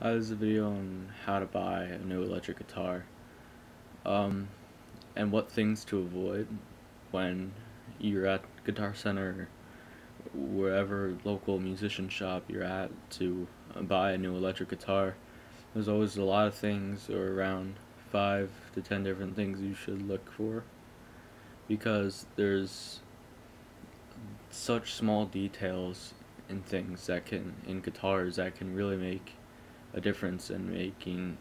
This is a video on how to buy a new electric guitar, um, and what things to avoid when you're at Guitar Center or wherever local musician shop you're at to buy a new electric guitar. There's always a lot of things, or around 5 to 10 different things you should look for, because there's such small details in things in guitars that can really make a difference in making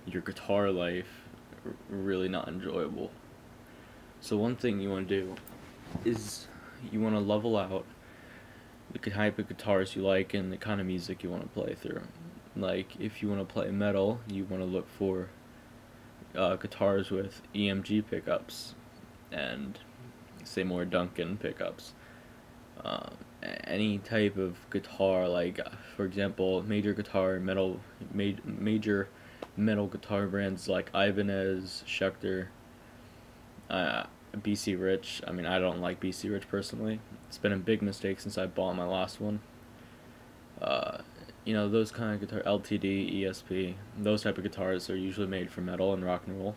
your guitar life really not enjoyable. So one thing you want to do is you want to level out the type of guitars you like and the kind of music you want to play through. Like, if you want to play metal, you want to look for guitars with EMG pickups and Seymour Duncan pickups. Uh, any type of guitar, like for example, major metal guitar brands like Ibanez, Schecter, BC Rich. I mean, I don't like BC Rich personally. It's been a big mistake since I bought my last one. Those kind of guitar, LTD, ESP, those type of guitars are usually made for metal and rock and roll.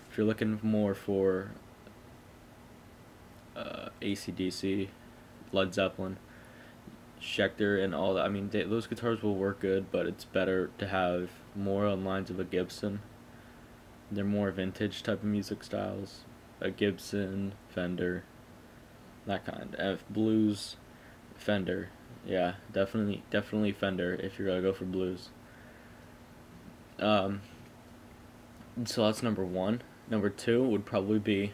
If you're looking more for AC/DC, Led Zeppelin, Schecter, and all that, I mean, those guitars will work good, but it's better to have more on lines of a Gibson. They're more vintage type of music styles. A Gibson, Fender, that kind. Blues, Fender. Yeah, definitely Fender if you're gonna go for blues. So that's number one. Number two would probably be,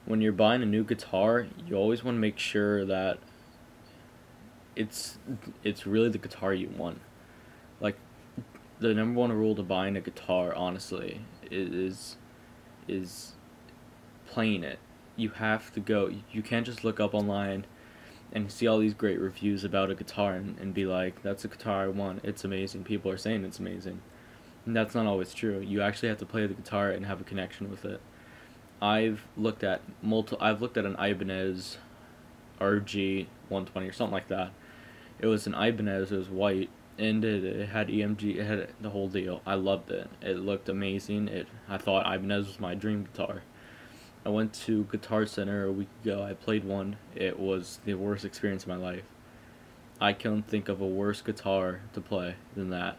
when you're buying a new guitar, you always want to make sure that it's really the guitar you want. Like, the number one rule to buying a guitar, honestly, is playing it. You have to go. You can't just look up online and see all these great reviews about a guitar and be like, that's a guitar I want. It's amazing. People are saying it's amazing. And that's not always true. You actually have to play the guitar and have a connection with it. I've looked at an Ibanez RG 120 or something like that. It was an Ibanez. It was white, and it had EMG. It had the whole deal. I loved it. It looked amazing. I thought Ibanez was my dream guitar. I went to Guitar Center a week ago. I played one. It was the worst experience of my life. I can't think of a worse guitar to play than that.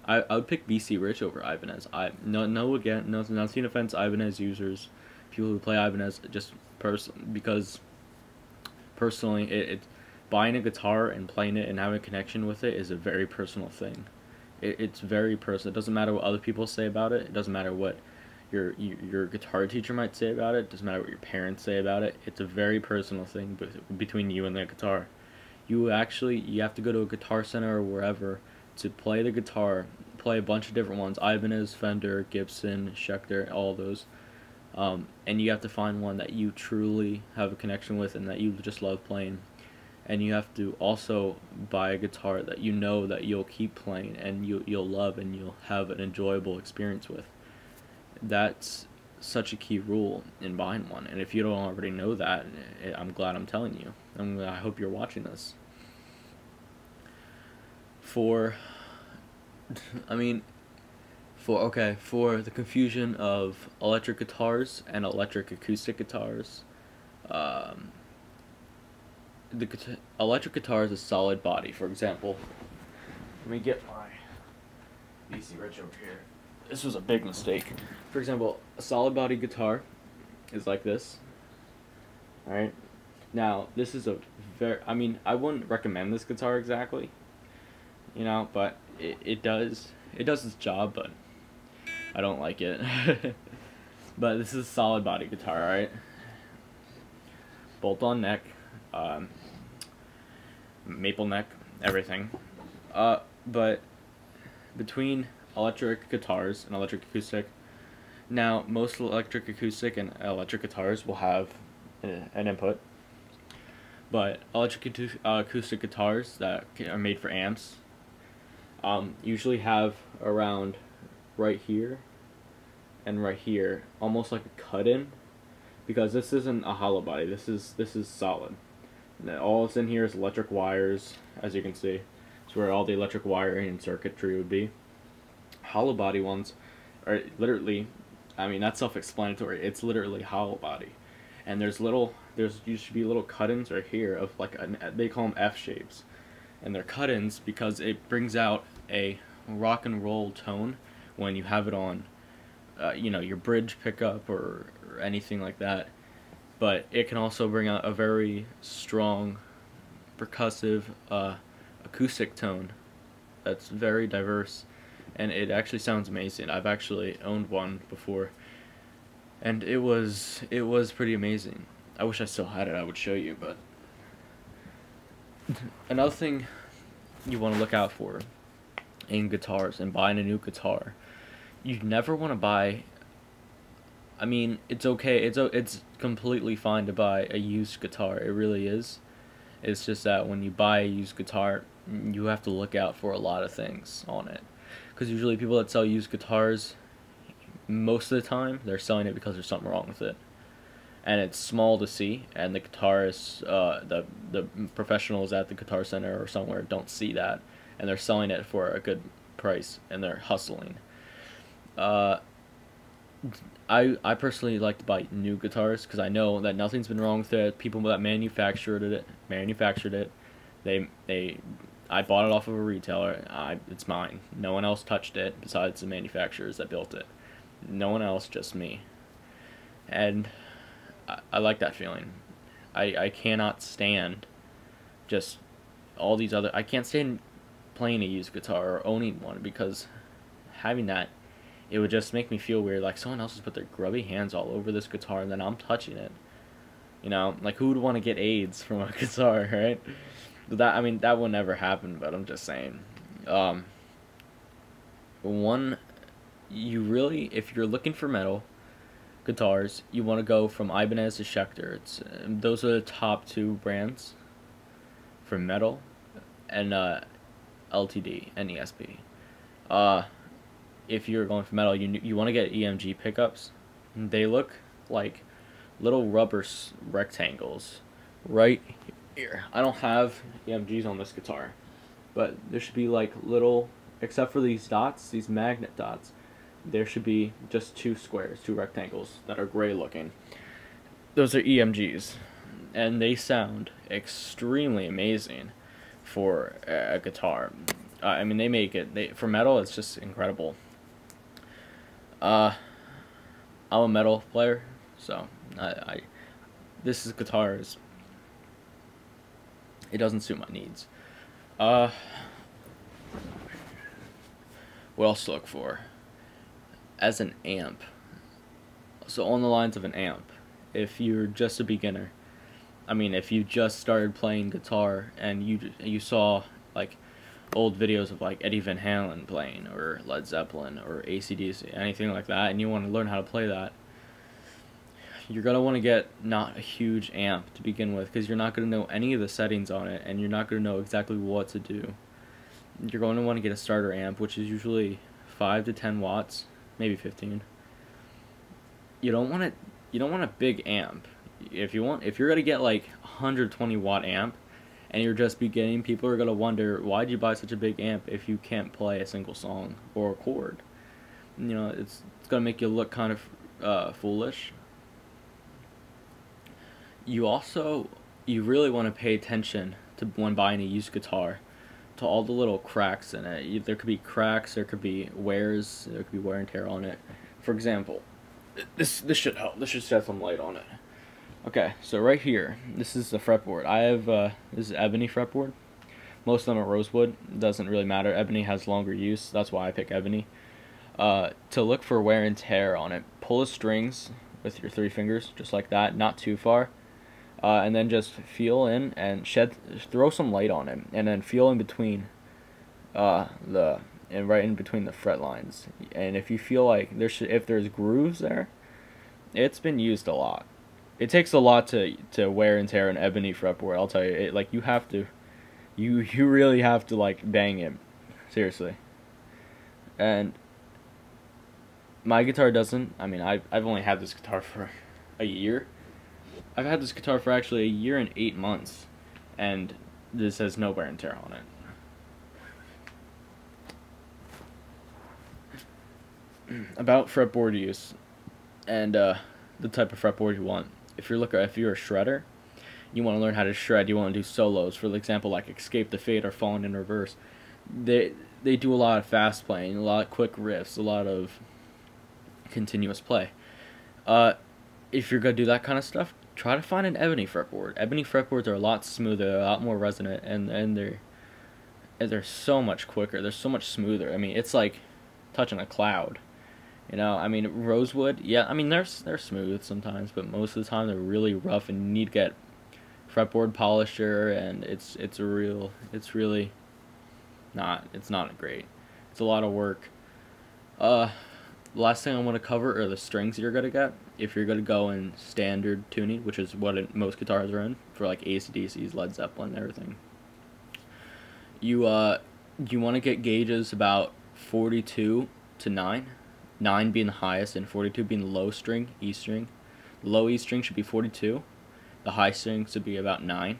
I would pick BC Rich over Ibanez. Nothing offense Ibanez users, people who play Ibanez, just because personally, buying a guitar and playing it and having a connection with it is a very personal thing. It's very personal. It doesn't matter what other people say about it. It doesn't matter what your guitar teacher might say about it. It doesn't matter what your parents say about it. It's a very personal thing between you and the guitar. You have to go to a Guitar Center or wherever to play the guitar, play a bunch of different ones: Ibanez, Fender, Gibson, Schecter, all those. And you have to find one that you truly have a connection with and that you just love playing. And you have to also buy a guitar that you know that you'll keep playing and you'll love and you'll have an enjoyable experience with. That's such a key rule in buying one. And if you don't already know that, I'm glad I'm telling you. I hope you're watching this. For the confusion of electric guitars and electric acoustic guitars, electric guitar is a solid body. For example, let me get my BC Rich over here. This was a big mistake. For example, a solid body guitar is like this. Alright? Now, this is I wouldn't recommend this guitar exactly, but it does its job, but I don't like it. But this is a solid body guitar, alright? Bolt on neck, maple neck, everything. But between electric guitars and electric acoustic, now most electric acoustic and electric guitars will have an input, but electric acoustic guitars that are made for amps usually have around right here and right here, almost like a cut-in, because this isn't a hollow body. This is solid. And all that's in here is electric wires, as you can see. It's where all the electric wiring and circuitry would be. Hollow body ones are literally, I mean, that's self-explanatory. It's literally hollow body, and there's used to be little cut-ins right here of like they call them F shapes, and they're cut-ins because it brings out a rock and roll tone when you have it on, your bridge pickup or anything like that. But it can also bring out a very strong, percussive, acoustic tone that's very diverse, and it actually sounds amazing. I've actually owned one before, and it was pretty amazing. I wish I still had it. I would show you, but another thing you want to look out for in guitars and buying a new guitar, you never want to buy. I mean, it's okay. It's completely fine to buy a used guitar. It really is. It's just that when you buy a used guitar, you have to look out for a lot of things on it. Because usually people that sell used guitars, most of the time, they're selling it because there's something wrong with it. And it's small to see, and the guitarists, the professionals at the Guitar Center or somewhere don't see that, and they're selling it for a good price, and they're hustling. I personally like to buy new guitars because I know that nothing's been wrong with it. People that manufactured it. I bought it off of a retailer. It's mine. No one else touched it besides the manufacturers that built it. No one else, just me. And I like that feeling. I cannot stand just all these other. I can't stand playing a used guitar or owning one because having that, it would just make me feel weird, like someone else has put their grubby hands all over this guitar and then I'm touching it. Like who would want to get AIDS from a guitar, right? But that will never happen, but I'm just saying. If you're looking for metal guitars, you want to go from Ibanez to Schecter. Those are the top two brands for metal, and LTD and ESP. If you're going for metal, you want to get EMG pickups. They look like little rubber rectangles right here. I don't have EMGs on this guitar, but there should be like little, except for these dots, these magnet dots, there should be just two rectangles that are gray looking. Those are EMGs, and they sound extremely amazing for a guitar. I mean, they make it, for metal, it's just incredible. I'm a metal player, so this guitar is, it doesn't suit my needs. What else to look for? As an amp, so on the lines of an amp, if you're just a beginner, I mean, if you just started playing guitar and you saw like old videos of like Eddie Van Halen playing, or Led Zeppelin, or AC/DC, anything like that, and you want to learn how to play that, you're going to want to get not a huge amp to begin with, because you're not going to know any of the settings on it, and you're not going to know exactly what to do. You're going to want to get a starter amp, which is usually 5 to 10 watts, maybe 15. You don't want a big amp. If you're going to get like a 120 watt amp, and you're just beginning, people are going to wonder, why'd you buy such a big amp if you can't play a single song or a chord? It's going to make you look kind of foolish. You really want to pay attention to, when buying a used guitar, to all the little cracks in it. There could be cracks, there could be wears, there could be wear and tear on it. For example, this should help. This should shed some light on it. Okay, so right here, this is the fretboard. I have, this is ebony fretboard. Most of them are rosewood. Doesn't really matter. Ebony has longer use. That's why I pick ebony. To look for wear and tear on it, pull the strings with your 3 fingers, just like that, not too far. And then just feel in and throw some light on it, and then feel in between, right in between the fret lines. And if you feel like if there's grooves there, it's been used a lot. It takes a lot to wear and tear an ebony fretboard. I'll tell you, you really have to like bang it, seriously. And my guitar doesn't. I mean, I've only had this guitar for a year. I've had this guitar for actually a year and 8 months, and this has no wear and tear on it. about fretboard use and the type of fretboard you want. If you're a shredder, you want to learn how to shred. You want to do solos, for example, like Escape the Fate or Falling in Reverse. They do a lot of fast playing, a lot of quick riffs, a lot of continuous play. If you're gonna do that kind of stuff, try to find an ebony fretboard. Ebony fretboards are a lot smoother, a lot more resonant, and they're so much quicker. They're so much smoother. I mean, it's like touching a cloud. You know, I mean, rosewood, yeah, I mean, they're smooth sometimes, but most of the time they're really rough, and you need to get fretboard polisher, and it's really it's not great. It's a lot of work. Last thing I want to cover are the strings you're gonna get if you're gonna go in standard tuning, which is what most guitars are in for like AC/DCs, Led Zeppelin, and everything. You want to get gauges about 42 to 9. 9 being the highest and 42 being the low string, E string. The low E string should be 42. The high string should be about 9.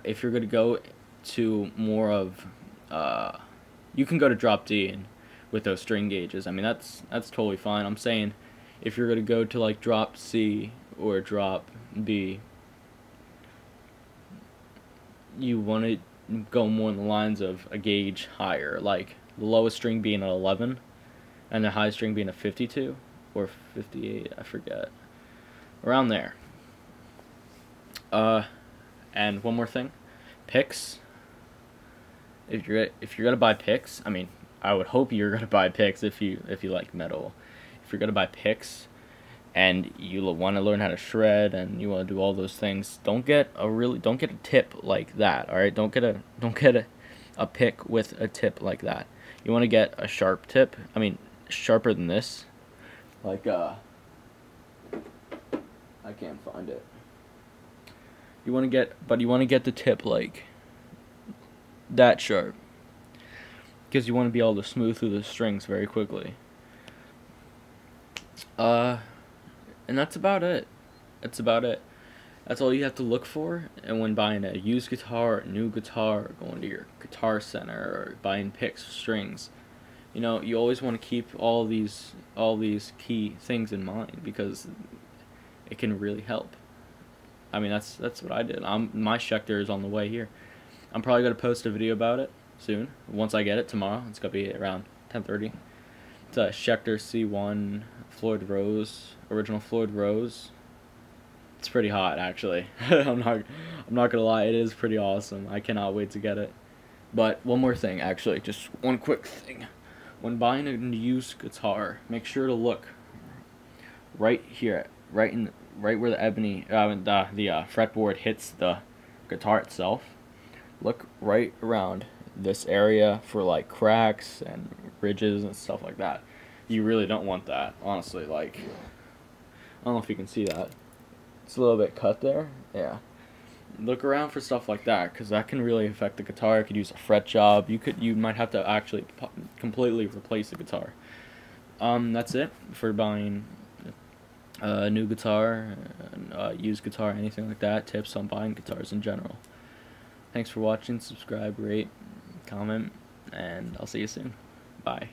If you're going to go to more of, you can go to drop D and with those string gauges. I mean, that's totally fine. I'm saying if you're going to go to like drop C or drop B, you want to go more in the lines of a gauge higher, like the lowest string being an 11 and the high string being a 52 or 58, I forget, around there. And one more thing, picks. If you're gonna buy picks, I mean, I would hope you're gonna buy picks if you like metal. If you're gonna buy picks and you want to learn how to shred and you want to do all those things, don't get a tip like that. All right, don't get a pick with a tip like that. You want to get a sharp tip. I mean, sharper than this. Like I can't find it. You want to get the tip like that sharp, because you want to be able to smooth through the strings very quickly. And that's about it. That's all you have to look for. And when buying a used guitar, a new guitar, or going to your Guitar Center, or buying picks, strings, you know, you always want to keep all these key things in mind, because it can really help. I mean, that's what I did. My Schecter is on the way here. I'm probably gonna post a video about it soon. Once I get it tomorrow, it's gonna be around 10:30. It's a Schecter C1 Floyd Rose, original Floyd Rose. It's pretty hot, actually. I'm not gonna lie, it is pretty awesome. I cannot wait to get it. But one more thing, actually, just one quick thing. When buying a used guitar, make sure to look right here, right where the ebony, the fretboard hits the guitar itself. Look right around this area for like cracks and ridges and stuff like that. You really don't want that, honestly. Like, I don't know if you can see that. It's a little bit cut there. Yeah. Look around for stuff like that, because that can really affect the guitar. You could use a fret job. You might have to actually completely replace the guitar. That's it for buying a new guitar, used guitar, anything like that. Tips on buying guitars in general. Thanks for watching. Subscribe, rate, comment, and I'll see you soon. Bye.